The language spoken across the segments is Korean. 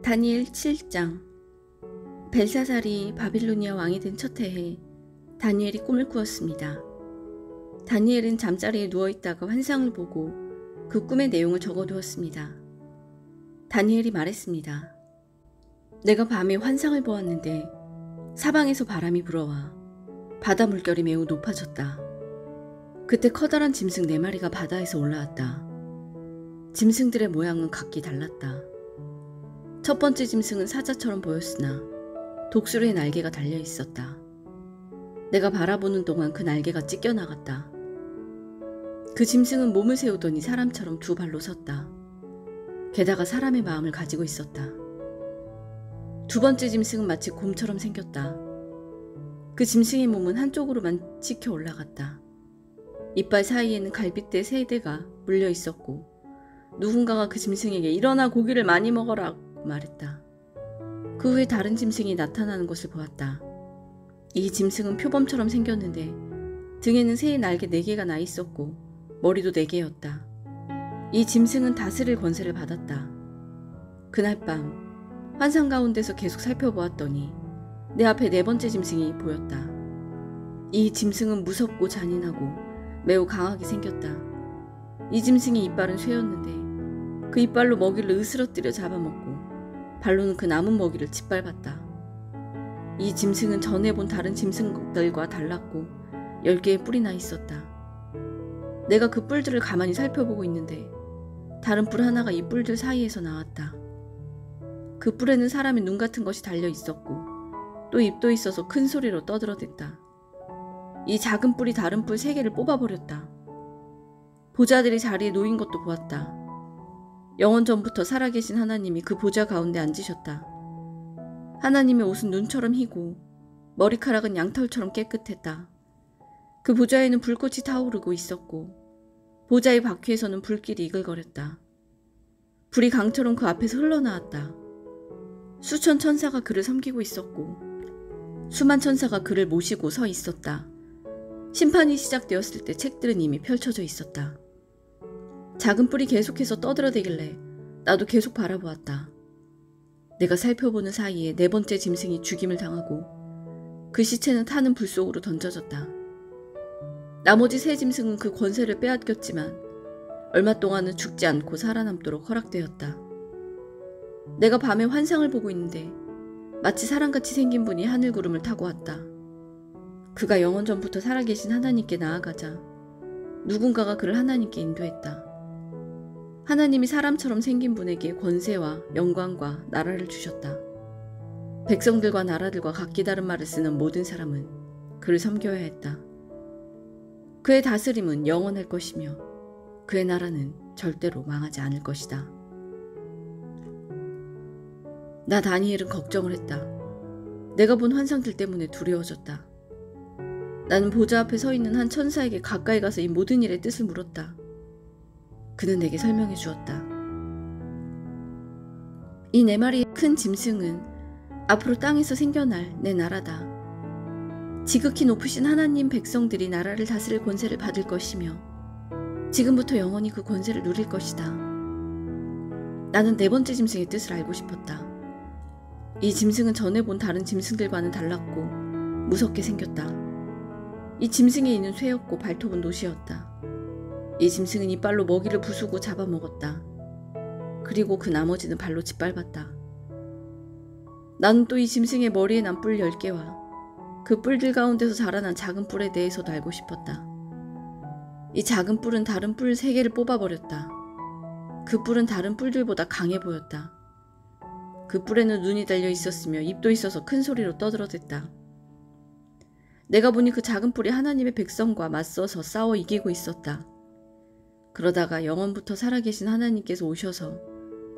다니엘 7장. 벨사살이 바빌로니아 왕이 된 첫 해에 다니엘이 꿈을 꾸었습니다. 다니엘은 잠자리에 누워있다가 환상을 보고 그 꿈의 내용을 적어두었습니다. 다니엘이 말했습니다. 내가 밤에 환상을 보았는데 사방에서 바람이 불어와 바다 물결이 매우 높아졌다. 그때 커다란 짐승 4마리가 바다에서 올라왔다. 짐승들의 모양은 각기 달랐다. 첫 번째 짐승은 사자처럼 보였으나 독수리의 날개가 달려 있었다. 내가 바라보는 동안 그 날개가 찢겨나갔다. 그 짐승은 몸을 세우더니 사람처럼 2발로 섰다. 게다가 사람의 마음을 가지고 있었다. 두 번째 짐승은 마치 곰처럼 생겼다. 그 짐승의 몸은 한쪽으로만 찍혀 올라갔다. 이빨 사이에는 갈빗대 3대가 물려 있었고 누군가가 그 짐승에게 일어나 고기를 많이 먹어라 말했다. 그 후에 다른 짐승이 나타나는 것을 보았다. 이 짐승은 표범처럼 생겼는데 등에는 새의 날개 4개가 나 있었고 머리도 4개였다. 이 짐승은 다스릴 권세를 받았다. 그날 밤 환상 가운데서 계속 살펴보았더니 내 앞에 4번째 짐승이 보였다. 이 짐승은 무섭고 잔인하고 매우 강하게 생겼다. 이 짐승의 이빨은 쇠였는데 그 이빨로 먹이를 으스러뜨려 잡아먹고 발로는 그 남은 먹이를 짓밟았다. 이 짐승은 전에 본 다른 짐승들과 달랐고 10개의 뿔이 나 있었다. 내가 그 뿔들을 가만히 살펴보고 있는데 다른 뿔 하나가 이 뿔들 사이에서 나왔다. 그 뿔에는 사람의 눈 같은 것이 달려 있었고 또 입도 있어서 큰 소리로 떠들어댔다. 이 작은 뿔이 다른 뿔 3개를 뽑아버렸다. 보좌들이 자리에 놓인 것도 보았다. 영원 전부터 살아계신 하나님이 그 보좌 가운데 앉으셨다. 하나님의 옷은 눈처럼 희고 머리카락은 양털처럼 깨끗했다. 그 보좌에는 불꽃이 타오르고 있었고 보좌의 바퀴에서는 불길이 이글거렸다. 불이 강처럼 그 앞에서 흘러나왔다. 수천 천사가 그를 섬기고 있었고 수만 천사가 그를 모시고 서 있었다. 심판이 시작되었을 때 책들은 이미 펼쳐져 있었다. 작은 뿔이 계속해서 떠들어대길래 나도 계속 바라보았다. 내가 살펴보는 사이에 4번째 짐승이 죽임을 당하고 그 시체는 타는 불 속으로 던져졌다. 나머지 3 짐승은 그 권세를 빼앗겼지만 얼마 동안은 죽지 않고 살아남도록 허락되었다. 내가 밤에 환상을 보고 있는데 마치 사람같이 생긴 분이 하늘 구름을 타고 왔다. 그가 영원 전부터 살아계신 하나님께 나아가자 누군가가 그를 하나님께 인도했다. 하나님이 사람처럼 생긴 분에게 권세와 영광과 나라를 주셨다. 백성들과 나라들과 각기 다른 말을 쓰는 모든 사람은 그를 섬겨야 했다. 그의 다스림은 영원할 것이며 그의 나라는 절대로 망하지 않을 것이다. 나 다니엘은 걱정을 했다. 내가 본 환상들 때문에 두려워졌다. 나는 보좌 앞에 서 있는 한 천사에게 가까이 가서 이 모든 일의 뜻을 물었다. 그는 내게 설명해 주었다. 이 4마리의 큰 짐승은 앞으로 땅에서 생겨날 내 나라다. 지극히 높으신 하나님 백성들이 나라를 다스릴 권세를 받을 것이며 지금부터 영원히 그 권세를 누릴 것이다. 나는 4번째 짐승의 뜻을 알고 싶었다. 이 짐승은 전에 본 다른 짐승들과는 달랐고 무섭게 생겼다. 이 짐승의 이는 쇠였고 발톱은 노시였다. 이 짐승은 이빨로 먹이를 부수고 잡아먹었다. 그리고 그 나머지는 발로 짓밟았다. 나는 또 이 짐승의 머리에 난 뿔 10개와 그 뿔들 가운데서 자라난 작은 뿔에 대해서도 알고 싶었다. 이 작은 뿔은 다른 뿔 3개를 뽑아버렸다. 그 뿔은 다른 뿔들보다 강해 보였다. 그 뿔에는 눈이 달려 있었으며 입도 있어서 큰 소리로 떠들어댔다. 내가 보니 그 작은 뿔이 하나님의 백성과 맞서서 싸워 이기고 있었다. 그러다가 영원부터 살아계신 하나님께서 오셔서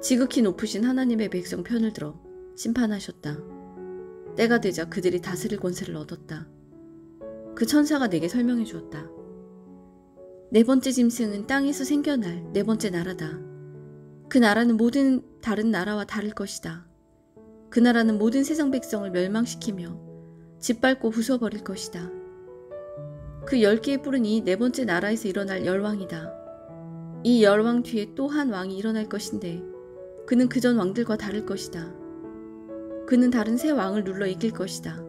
지극히 높으신 하나님의 백성 편을 들어 심판하셨다. 때가 되자 그들이 다스릴 권세를 얻었다. 그 천사가 내게 설명해 주었다. 4번째 짐승은 땅에서 생겨날 4번째 나라다. 그 나라는 모든 다른 나라와 다를 것이다. 그 나라는 모든 세상 백성을 멸망시키며 짓밟고 부숴버릴 것이다. 그 10개의 뿔은 이 4번째 나라에서 일어날 열왕이다. 이 열왕 뒤에 또 한 왕이 일어날 것인데 그는 그전 왕들과 다를 것이다. 그는 다른 새 왕을 눌러 이길 것이다.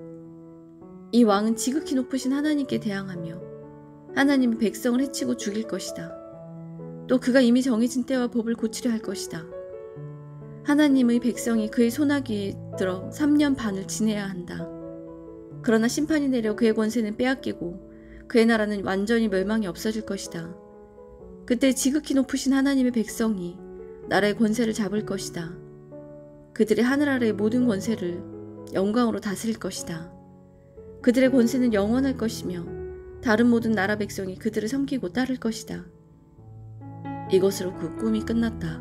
이 왕은 지극히 높으신 하나님께 대항하며 하나님의 백성을 해치고 죽일 것이다. 또 그가 이미 정해진 때와 법을 고치려 할 것이다. 하나님의 백성이 그의 손아귀에 들어 3년 반을 지내야 한다. 그러나 심판이 내려 그의 권세는 빼앗기고 그의 나라는 완전히 멸망이 없어질 것이다. 그때 지극히 높으신 하나님의 백성이 나라의 권세를 잡을 것이다. 그들의 하늘 아래의 모든 권세를 영광으로 다스릴 것이다. 그들의 권세는 영원할 것이며 다른 모든 나라 백성이 그들을 섬기고 따를 것이다. 이것으로 그 꿈이 끝났다.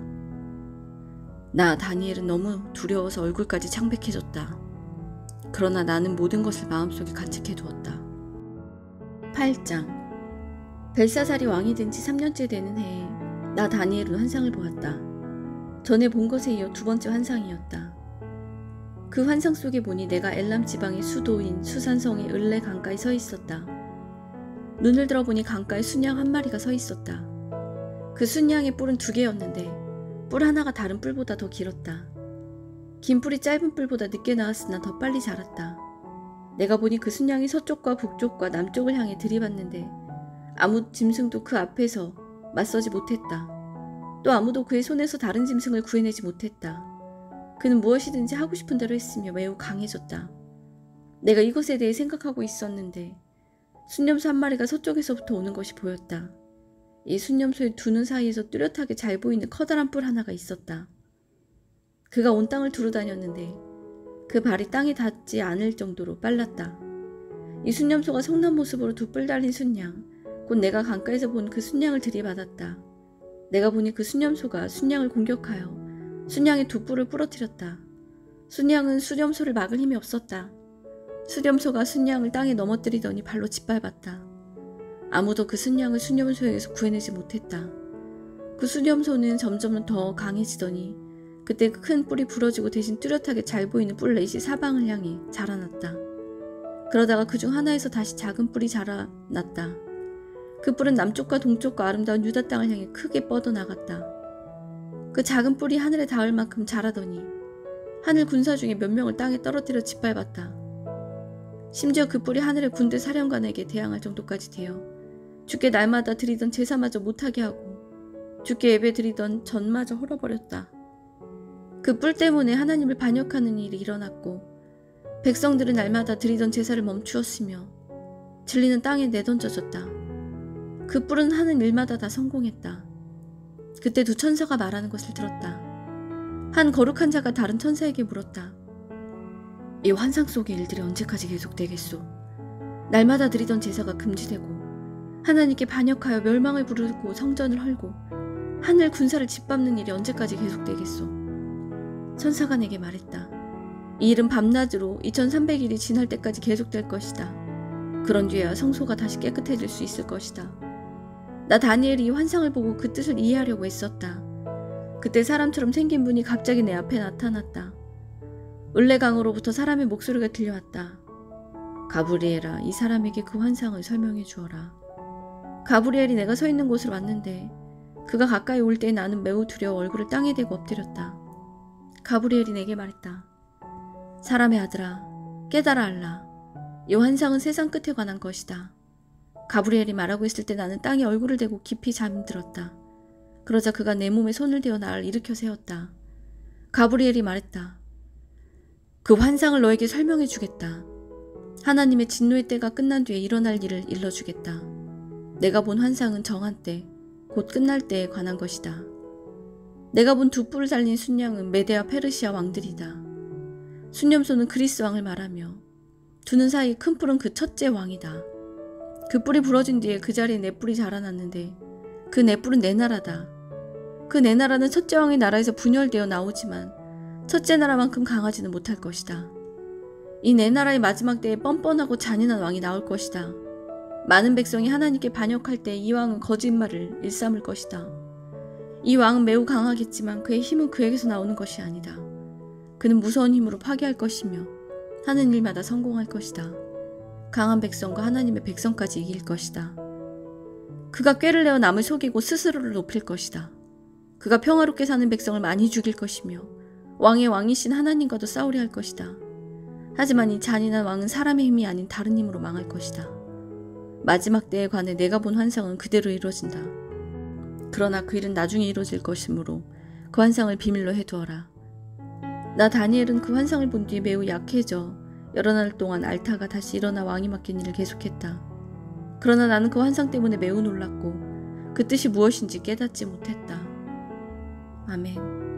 나 다니엘은 너무 두려워서 얼굴까지 창백해졌다. 그러나 나는 모든 것을 마음속에 간직해두었다. 8장. 벨사살이 왕이 된 지 3년째 되는 해에 나 다니엘은 환상을 보았다. 전에 본 것에 이어 두 번째 환상이었다. 그 환상 속에 보니 내가 엘람 지방의 수도인 수산성의 을레 강가에 서 있었다. 눈을 들어보니 강가에 순양 한 마리가 서 있었다. 그 순양의 뿔은 2개였는데 뿔 하나가 다른 뿔보다 더 길었다. 긴 뿔이 짧은 뿔보다 늦게 나왔으나 더 빨리 자랐다. 내가 보니 그 순양이 서쪽과 북쪽과 남쪽을 향해 들이받는데 아무 짐승도 그 앞에서 맞서지 못했다. 또 아무도 그의 손에서 다른 짐승을 구해내지 못했다. 그는 무엇이든지 하고 싶은 대로 했으며 매우 강해졌다. 내가 이것에 대해 생각하고 있었는데 순념소 한 마리가 서쪽에서부터 오는 것이 보였다. 이 순념소의 두 눈 사이에서 뚜렷하게 잘 보이는 커다란 뿔 하나가 있었다. 그가 온 땅을 두루 다녔는데 그 발이 땅에 닿지 않을 정도로 빨랐다. 이 순념소가 성난 모습으로 두 뿔 달린 순양, 곧 내가 강가에서 본 그 순양을 들이받았다. 내가 보니 그 순념소가 순양을 공격하여 순양의 두 뿔을 부러뜨렸다. 순양은 수렴소를 막을 힘이 없었다. 수렴소가 순양을 땅에 넘어뜨리더니 발로 짓밟았다. 아무도 그 순양을 수렴소에서 구해내지 못했다. 그 수렴소는 점점 더 강해지더니 그때 큰 뿔이 부러지고 대신 뚜렷하게 잘 보이는 뿔 넷이 사방을 향해 자라났다. 그러다가 그중 하나에서 다시 작은 뿔이 자라났다. 그 뿔은 남쪽과 동쪽과 아름다운 유다 땅을 향해 크게 뻗어나갔다. 그 작은 뿔이 하늘에 닿을 만큼 자라더니 하늘 군사 중에 몇 명을 땅에 떨어뜨려 짓밟았다. 심지어 그 뿔이 하늘의 군대 사령관에게 대항할 정도까지 되어 주께 날마다 드리던 제사마저 못하게 하고 주께 예배 드리던 전마저 헐어버렸다. 그 뿔 때문에 하나님을 반역하는 일이 일어났고 백성들은 날마다 드리던 제사를 멈추었으며 진리는 땅에 내던져졌다. 그 뿔은 하는 일마다 다 성공했다. 그때 두 천사가 말하는 것을 들었다. 한 거룩한 자가 다른 천사에게 물었다. 이 환상 속의 일들이 언제까지 계속되겠소? 날마다 드리던 제사가 금지되고 하나님께 반역하여 멸망을 부르고 성전을 헐고 하늘 군사를 짓밟는 일이 언제까지 계속되겠소? 천사가 내게 말했다. 이 일은 밤낮으로 2300일이 지날 때까지 계속될 것이다. 그런 뒤에야 성소가 다시 깨끗해질 수 있을 것이다. 나 다니엘이 이 환상을 보고 그 뜻을 이해하려고 애썼다. 그때 사람처럼 생긴 분이 갑자기 내 앞에 나타났다. 을레강으로부터 사람의 목소리가 들려왔다. 가브리엘아, 이 사람에게 그 환상을 설명해 주어라. 가브리엘이 내가 서 있는 곳으로 왔는데 그가 가까이 올 때 나는 매우 두려워 얼굴을 땅에 대고 엎드렸다. 가브리엘이 내게 말했다. 사람의 아들아, 깨달아 알라. 이 환상은 세상 끝에 관한 것이다. 가브리엘이 말하고 있을 때 나는 땅에 얼굴을 대고 깊이 잠들었다. 그러자 그가 내 몸에 손을 대어 나를 일으켜 세웠다. 가브리엘이 말했다. 그 환상을 너에게 설명해 주겠다. 하나님의 진노의 때가 끝난 뒤에 일어날 일을 일러주겠다. 내가 본 환상은 정한 때, 곧 끝날 때에 관한 것이다. 내가 본 두 뿔을 달린 순양은 메데와 페르시아 왕들이다. 순념소는 그리스 왕을 말하며 두 눈 사이 큰 뿔은 그 첫째 왕이다. 그 뿔이 부러진 뒤에 그 자리에 네 뿔이 자라났는데 그 네 뿔은 네 나라다. 그 네 나라는 첫째 왕의 나라에서 분열되어 나오지만 첫째 나라만큼 강하지는 못할 것이다. 이 네 나라의 마지막 때에 뻔뻔하고 잔인한 왕이 나올 것이다. 많은 백성이 하나님께 반역할 때 이 왕은 거짓말을 일삼을 것이다. 이 왕은 매우 강하겠지만 그의 힘은 그에게서 나오는 것이 아니다. 그는 무서운 힘으로 파괴할 것이며 하는 일마다 성공할 것이다. 강한 백성과 하나님의 백성까지 이길 것이다. 그가 꾀를 내어 남을 속이고 스스로를 높일 것이다. 그가 평화롭게 사는 백성을 많이 죽일 것이며 왕의 왕이신 하나님과도 싸우려 할 것이다. 하지만 이 잔인한 왕은 사람의 힘이 아닌 다른 힘으로 망할 것이다. 마지막 때에 관해 내가 본 환상은 그대로 이루어진다. 그러나 그 일은 나중에 이루어질 것이므로 그 환상을 비밀로 해두어라. 나 다니엘은 그 환상을 본 뒤 매우 약해져 여러 날 동안 앓다가 다시 일어나 왕이 맡긴 일을 계속했다. 그러나 나는 그 환상 때문에 매우 놀랐고 그 뜻이 무엇인지 깨닫지 못했다. 아멘.